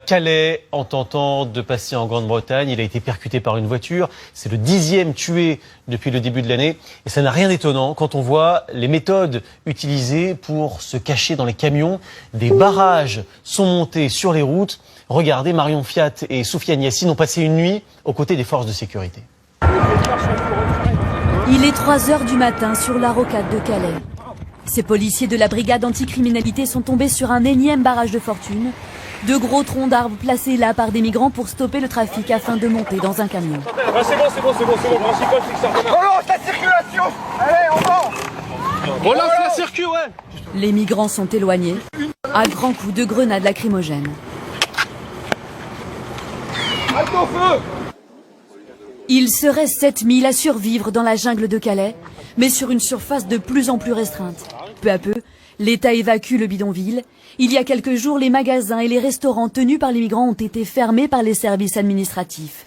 Calais, en tentant de passer en Grande-Bretagne, il a été percuté par une voiture. C'est le 10e tué depuis le début de l'année. Et ça n'a rien d'étonnant quand on voit les méthodes utilisées pour se cacher dans les camions. Des barrages sont montés sur les routes. Regardez, Marion Fiat et Soufiane Yassine ont passé une nuit aux côtés des forces de sécurité. Il est 3 heures du matin sur la rocade de Calais. Ces policiers de la brigade anticriminalité sont tombés sur un énième barrage de fortune. De gros troncs d'arbres placés là par des migrants pour stopper le trafic afin de monter dans un camion. C'est bon. Le principal, c'est que ça redémarre. Relance la circulation. Allez, on va. Relance la circuit, ouais. Les migrants sont éloignés à grands coups de grenades lacrymogènes. Halte au feu. Il serait 7000 à survivre dans la jungle de Calais, mais sur une surface de plus en plus restreinte. Peu à peu, l'État évacue le bidonville. Il y a quelques jours, les magasins et les restaurants tenus par les migrants ont été fermés par les services administratifs.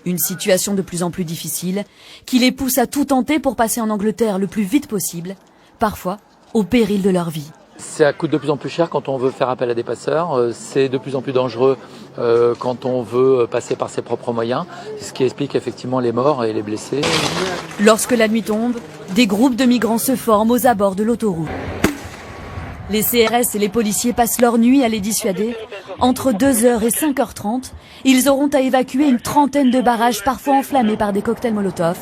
Une situation de plus en plus difficile qui les pousse à tout tenter pour passer en Angleterre le plus vite possible, parfois au péril de leur vie. Ça coûte de plus en plus cher quand on veut faire appel à des passeurs, c'est de plus en plus dangereux quand on veut passer par ses propres moyens, ce qui explique effectivement les morts et les blessés. Lorsque la nuit tombe, des groupes de migrants se forment aux abords de l'autoroute. Les CRS et les policiers passent leur nuit à les dissuader. Entre 2h et 5h30, ils auront à évacuer une trentaine de barrages parfois enflammés par des cocktails Molotov.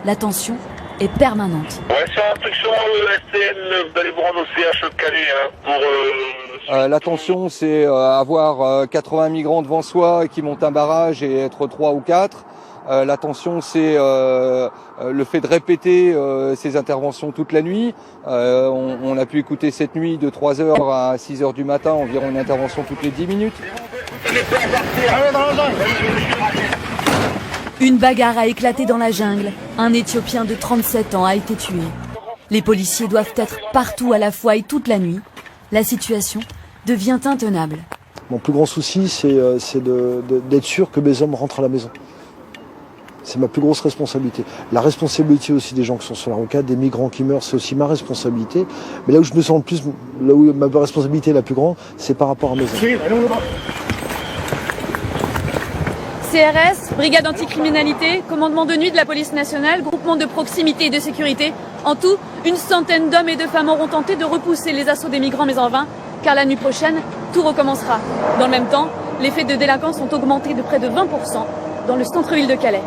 La tension est permanente. Ouais, sur instruction STN, vous allez vous rendre au CH de Calais La tension, c'est avoir 80 migrants devant soi qui montent un barrage et être 3 ou 4. La tension, c'est le fait de répéter ces interventions toute la nuit. On a pu écouter cette nuit de 3h à 6h du matin, environ une intervention toutes les 10 minutes. Une bagarre a éclaté dans la jungle. Un Éthiopien de 37 ans a été tué. Les policiers doivent être partout à la fois et toute la nuit. La situation devient intenable. Mon plus grand souci, c'est d'être sûr que mes hommes rentrent à la maison. C'est ma plus grosse responsabilité. La responsabilité aussi des gens qui sont sur la rocade, des migrants qui meurent, c'est aussi ma responsabilité. Mais là où je me sens le plus, là où ma responsabilité est la plus grande, c'est par rapport à mes hommes. CRS, brigade anticriminalité, commandement de nuit de la police nationale, groupement de proximité et de sécurité. En tout, une centaine d'hommes et de femmes auront tenté de repousser les assauts des migrants, mais en vain, car la nuit prochaine, tout recommencera. Dans le même temps, les faits de délinquance ont augmenté de près de 20% dans le centre-ville de Calais.